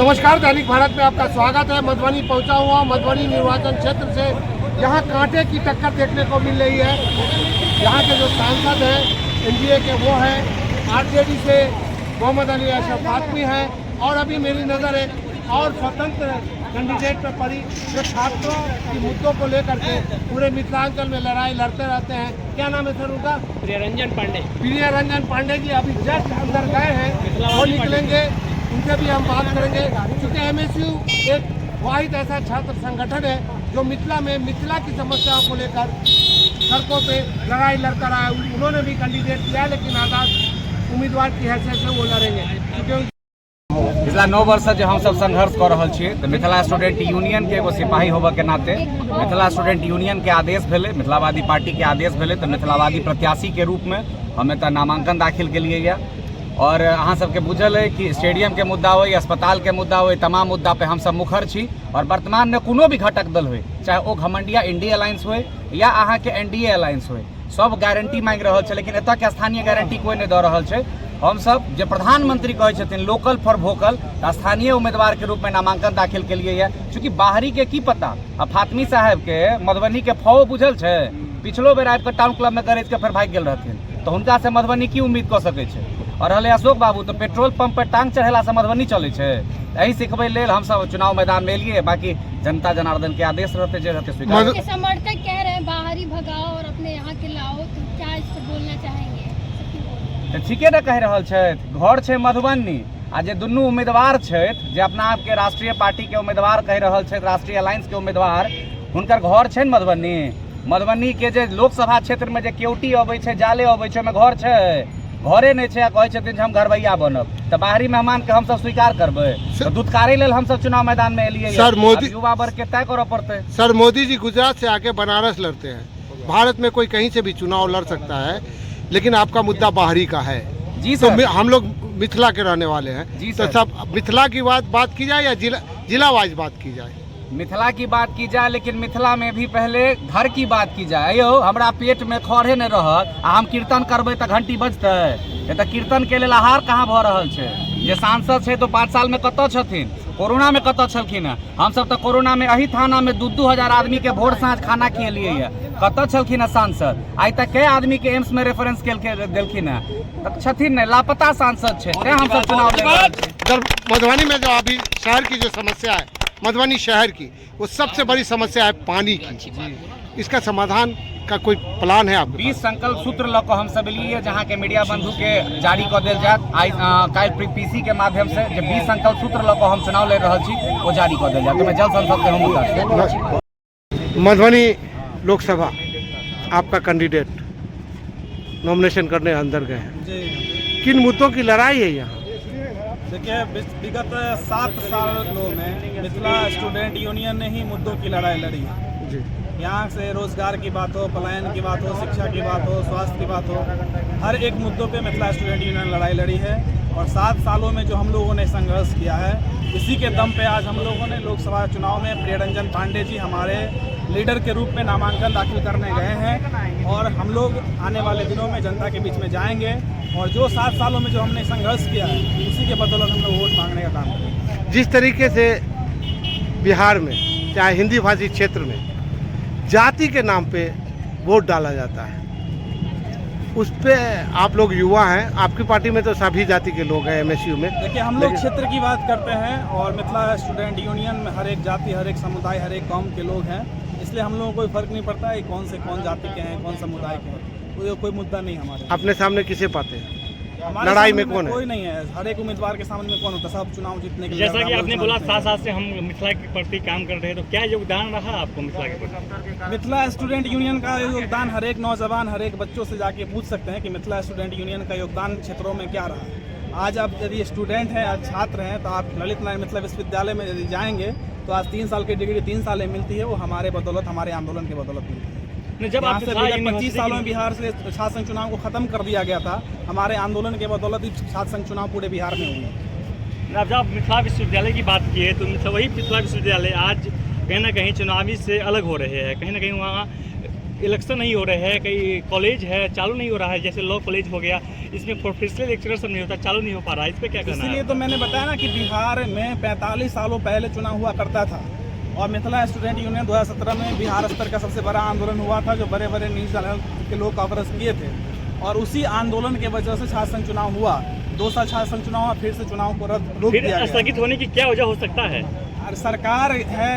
नमस्कार, दैनिक भारत में आपका स्वागत है। मधुबनी पहुंचा हुआ, मधुबनी निर्वाचन क्षेत्र से यहाँ कांटे की टक्कर देखने को मिल रही है। यहाँ के जो सांसद हैं एनडीए के वो हैं, आरजेडी से मोहम्मद अली अशरफ फातमी हैं, और अभी मेरी नज़र एक और स्वतंत्र कैंडिडेट पर पड़ी जो छात्रों की मुद्दों को लेकर के पूरे मिथिलांचल में लड़ाई लड़ते रहते हैं। क्या नाम है सर उनका? प्रियरंजन पांडे। प्रियरंजन पांडे जी अभी जस्ट अंदर गए हैं, वो निकलेंगे, उनसे भी हम बात करेंगे। क्योंकि एमएसयू एक वाहिद ऐसा छात्र संगठन है जो मिथिला में मिथिला की समस्याओं को लेकर सड़कों पे लड़ाई लड़ता रहा है। उन्होंने भी कैंडिडेट किया, लेकिन आजाद उम्मीदवार की हैसियत से वो लड़ेंगे। क्योंकि पिछला 9 वर्ष से जो हम सब संघर्ष कर रहा छे, तो मिथिला स्टूडेंट यूनियन के एगो सिपाही होबे के नाते मिथिला स्टूडेंट यूनियन के आदेश भेले, मिथिलावादी पार्टी के आदेश भेले, तो मिथिलावादी प्रत्याशी के रूप में हमें तो नामांकन दाखिल के लिए या और अहाँ सबके बुझल है कि स्टेडियम के मुद्दा हो, अस्पताल के मुद्दा हो, तमाम मुद्दा पे हम सब मुखर छी। और वर्तमान में कोनो भी घटक दल हो, चाहे वो घमंडिया इंडिया अलायंस हो या अहाँ के एनडीए अलायंस हो, सब गारंटी मांग रहा है, लेकिन एतऽ के स्थानीय गारंटी कोई नहीं दे रहा है। हम सब जो प्रधानमंत्री कहे छथिन लोकल फॉर वोकल, स्थानीय उम्मीदवार के रूप में नामांकन दाखिल के लिए है। चूँकि बाहरी के की पता, अब फातमी साहब के मधुबनी के फौ बुझल है, पिछलो बेर आबि के टाउन क्लब में गरज के फिर भाग गेल रहथिन, तो हुनका से मधुबनी की उम्मीद कर सकै छै। और हले अशोक बाबू तो पेट्रोल पंप पर टांग चढ़ेला से मधुबनी चले छे, यही सिखबे लेल हम सब चुनाव मैदान में एलिए। बाकी जनता जनार्दन के आदेश रहते जे रहते स्वीकार। समर्थक कह रहे हैं बाहरी भगाओ और अपने यहाँ के लाओ, तो क्या इस पर बोलना चाहेंगे? ठीके ने कह रहल छै, घर छै मधुबनी, आ जे दुनू उम्मीदवार छथि जे अपना आप के राष्ट्रीय पार्टी के उम्मीदवार कह रहल छथि, राष्ट्रीय अलायंस के उम्मीदवार, हुनकर घर छै मधुबनी। मधुबनी के जे लोकसभा क्षेत्र में जे केवटी अबै छै, जाले अबै छै, ओहिमे घर छै, घरे नहीं है। कहे छथिन जे हम घरवैया बनब, तो बाहरी मेहमान के हम सब स्वीकार करबे, तो दुत्कारी लेल हम सब चुनाव मैदान में एलिए। सर मोदी युवा वर्ग के तय करे पड़ते। सर मोदी जी गुजरात से आके बनारस लड़ते हैं, भारत में कोई कहीं से भी चुनाव लड़ सकता है, लेकिन आपका मुद्दा बाहरी का है जी तो सर। हम लोग मिथिला के रहने वाले हैं जी तो सर। सब मिथिला की बात की जाए या जिला वाइज बात की जाए? मिथिला की बात की जाए, लेकिन मिथिला में भी पहले घर की बात की जाए। यो हमरा पेट में खड़े नहीं रहत, हम कीर्तन करबे तो घंटी बजते, तो कीर्तन के लिए आहार कहाँ भ रहल छै? जे सांसद छै तो 5 साल में कत छथिन, कोरोना में कत छलखिन है? हम सब तो कोरोना में अही थाना में 2-2 हजार आदमी के भोर साँझ खाना खिएलिए है, कत छलखिन है सांसद? आज तक कई आदमी के एम्स में रेफरेंस देलखिन है, छथिन नहीं, लापता सांसद छै। हम सब चुनाव लड़ मधुबनी में जो अभी शहर की जो समस्या है, मधुबनी शहर की, वो सबसे बड़ी समस्या है पानी की। इसका समाधान का कोई प्लान है आपके? 20 संकल्प सूत्र लग हम सब लिए, जहाँ के मीडिया बंधु के जारी कर दिल जात। आई कल पीसी के माध्यम से जो 20 संकल्प सूत्र लग हम चुनाव लड़ रहा छी, वो जारी कर दिल जात। मैं जल संसद के हम मधुबनी लोकसभा आपका कैंडिडेट नॉमिनेशन करने अंदर गए हैं, किन मुद्दों की लड़ाई है यहाँ? देखिए, विगत 7 सालों में मिथिला स्टूडेंट यूनियन ने ही मुद्दों की लड़ाई लड़ी है। यहाँ से रोजगार की बात हो, पलायन की बात हो, शिक्षा की बात हो, स्वास्थ्य की बात हो, हर एक मुद्दों पे मिथिला स्टूडेंट यूनियन लड़ाई लड़ी है। और 7 सालों में जो हम लोगों ने संघर्ष किया है, इसी के दम पे आज हम लोगों ने लोकसभा चुनाव में प्रियरंजन पांडे जी हमारे लीडर के रूप में नामांकन दाखिल करने गए हैं। और हम लोग आने वाले दिनों में जनता के बीच में जाएंगे, और जो 7 सालों में जो हमने संघर्ष किया है, उसी के बदौलत हम लोग वोट मांगने का काम करेंगे। जिस तरीके से बिहार में चाहे हिंदी भाषी क्षेत्र में जाति के नाम पे वोट डाला जाता है, उस पे आप लोग युवा हैं, आपकी पार्टी में तो सभी जाति के लोग हैं एमएसयू में। देखिए, हम लोग क्षेत्र की बात करते हैं, और मिथिला स्टूडेंट यूनियन में हर एक जाति, हर एक समुदाय, हर एक कौम के लोग हैं, इसलिए हम लोगों को कोई फर्क नहीं पड़ता है कौन से कौन जाति के हैं, कौन समुदाय के हैं, कोई मुद्दा नहीं हमारे। अपने सामने किसे पाते हैं? हमारे लड़ाई में सामने कौन है? कोई नहीं है, हर एक उम्मीदवार के सामने में कौन होता है? सब चुनाव जीतने के लिए। जैसा कि आपने बोला 7 साल से हम मिथिला के प्रति काम कर रहे हैं, तो क्या योगदान रहा आपको मिथिला के प्रति? मिथिला स्टूडेंट यूनियन का योगदान हर एक नौजवान, हर एक बच्चों से जाके पूछ सकते हैं कि मिथिला स्टूडेंट यूनियन का योगदान क्षेत्रों में क्या रहा। आज आप यदि स्टूडेंट हैं, आज छात्र हैं, तो आप ललित नारायण मिथिला विश्वविद्यालय में यदि जाएंगे तो आज 3 साल की डिग्री 3 साल में मिलती है, वो हमारे बदौलत, हमारे आंदोलन के बदौलत मिलती है। जब आप 25 सालों में बिहार से छात्र संघ चुनाव को खत्म कर दिया गया था, हमारे आंदोलन के बदौलत ही छात्र संघ चुनाव पूरे बिहार में हुए। जब मिथिला विश्वविद्यालय की बात की है, तो वही मिथिला विश्वविद्यालय आज कहीं ना कहीं चुनावी से अलग हो रहे हैं, कहीं ना कहीं वहाँ इलेक्शन नहीं हो रहे हैं, कई कॉलेज है चालू नहीं हो रहा है, जैसे लॉ कॉलेज हो गया, इसमें प्रोफेशनल लेक्चरर सब नहीं होता, चालू नहीं हो पा रहा है, इस पर क्या कहना इसलिए है? तो मैंने बताया ना कि बिहार में 45 सालों पहले चुनाव हुआ करता था और मिथिला स्टूडेंट यूनियन 2017 में बिहार स्तर का सबसे बड़ा आंदोलन हुआ था, जो बड़े बड़े न्यूज़ चैनल के लोग कवरेज किए थे और उसी आंदोलन के वजह से छात्र संघ चुनाव हुआ। 2 साल छात्र संघ चुनाव हुआ, फिर से चुनाव को रोक फिर दिया गया। स्थगित होने की क्या वजह हो सकता है? और सरकार है,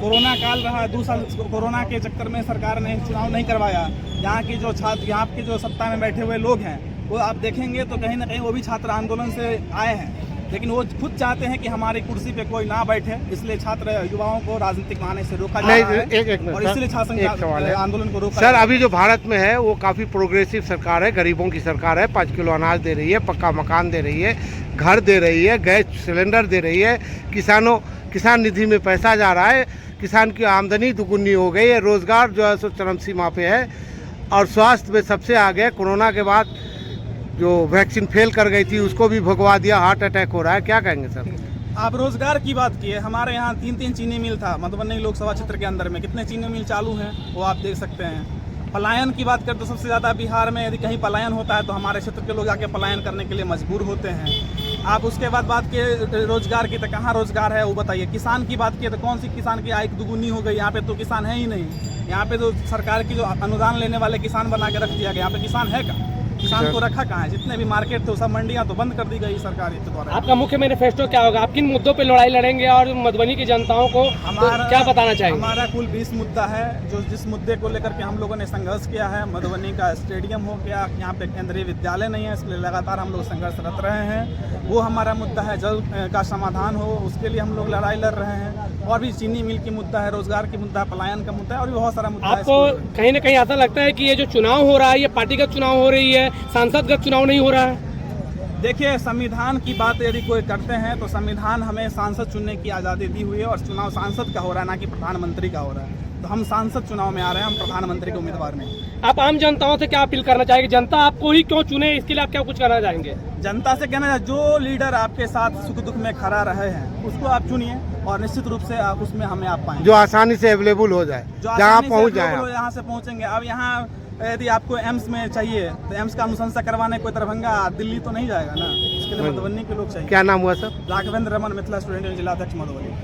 कोरोना काल रहा, 2 साल कोरोना के चक्कर में सरकार ने चुनाव नहीं करवाया। यहाँ की जो छात्र, यहाँ के जो सत्ता में बैठे हुए लोग हैं, वो आप देखेंगे तो कहीं ना कहीं वो भी छात्र आंदोलन से आए हैं, लेकिन वो खुद चाहते हैं कि हमारी कुर्सी पे कोई ना बैठे, इसलिए छात्र युवाओं को राजनीतिक आने से रोका जा रहा है एक मिनट और सर, इसलिए छात्र एक सवाल है। आंदोलन को रोका सर जा रहा है। अभी जो भारत में है वो काफ़ी प्रोग्रेसिव सरकार है, गरीबों की सरकार है, 5 किलो अनाज दे रही है, पक्का मकान दे रही है, घर दे रही है, गैस सिलेंडर दे रही है, किसान निधि में पैसा जा रहा है, किसान की आमदनी दुगुनी हो गई है, रोजगार जो है सो चरम सीमा पे है और स्वास्थ्य में सबसे आगे। कोरोना के बाद जो वैक्सीन फेल कर गई थी उसको भी भगवा दिया, हार्ट अटैक हो रहा है, क्या कहेंगे सर? आप रोजगार की बात किए, हमारे यहाँ 3 चीनी मिल था मधुबनी लोकसभा क्षेत्र के अंदर में, कितने चीनी मिल चालू हैं वो आप देख सकते हैं। पलायन की बात करें तो सबसे ज़्यादा बिहार में यदि कहीं पलायन होता है तो हमारे क्षेत्र के लोग आके पलायन करने के लिए मजबूर होते हैं। आप उसके बाद बात किए रोजगार की, तो कहाँ रोजगार है वो बताइए। किसान की बात किए तो कौन सी किसान की आय दुगुनी हो गई, यहाँ पे तो किसान है ही नहीं। यहाँ पे तो सरकार की जो अनुदान लेने वाले किसान बना के रख दिया गया, यहाँ पे किसान है का? किसान को रखा कहाँ है? जितने भी मार्केट थे सब मंडियाँ तो बंद कर दी गई सरकार के द्वारा। आपका मुख्य मैनिफेस्टो क्या होगा? आप किन मुद्दों पे लड़ाई लड़ेंगे और मधुबनी की जनताओं को तो क्या बताना चाहेंगे? हमारा कुल 20 मुद्दा है, जो जिस मुद्दे को लेकर के हम लोगों ने संघर्ष किया है। मधुबनी का स्टेडियम हो गया, यहाँ पे केंद्रीय विद्यालय नहीं है, इसके लिए लगातार हम लोग संघर्षरत रहे हैं, वो हमारा मुद्दा है। जल का समाधान हो उसके लिए हम लोग लड़ाई लड़ रहे हैं, और भी चीनी मिल की मुद्दा है, रोजगार की मुद्दा, पलायन का मुद्दा है और भी बहुत सारा मुद्दा है। आपको कहीं ना कहीं ऐसा लगता है कि ये जो चुनाव हो रहा है ये पार्टीगत चुनाव हो रही है, सांसदगत चुनाव नहीं हो रहा है? देखिए, संविधान की बात यदि कोई करते हैं तो संविधान हमें सांसद चुनने की आज़ादी दी हुई है और चुनाव सांसद का हो रहा है, ना कि प्रधानमंत्री का हो रहा है। तो हम सांसद चुनाव में आ रहे हैं, हम प्रधानमंत्री के उम्मीदवार नहीं। आप आम जनताओं से क्या अपील करना चाहेंगे? जनता आपको ही क्यों चुने, इसके लिए आप क्या कुछ करना चाहेंगे? जनता से कहना है, जो लीडर आपके साथ सुख दुख में खड़ा रहे हैं उसको आप चुनिए और निश्चित रूप से आप उसमें हमें आप पाएंगे, जो आसानी से अवेलेबल हो जाए, जहाँ पहुँच जाए। यहाँ से पहुँचेंगे। अब यहाँ यदि आपको एम्स में चाहिए तो एम्स का अनुशंसा करवाने कोई दरभंगा दिल्ली तो नहीं जाएगा ना, इसके लिए मधुबनी के लोग चाहिए। क्या नाम हुआ sir? Raghavendra Raman, Mithila student union जिला अध्यक्ष मधुबनी।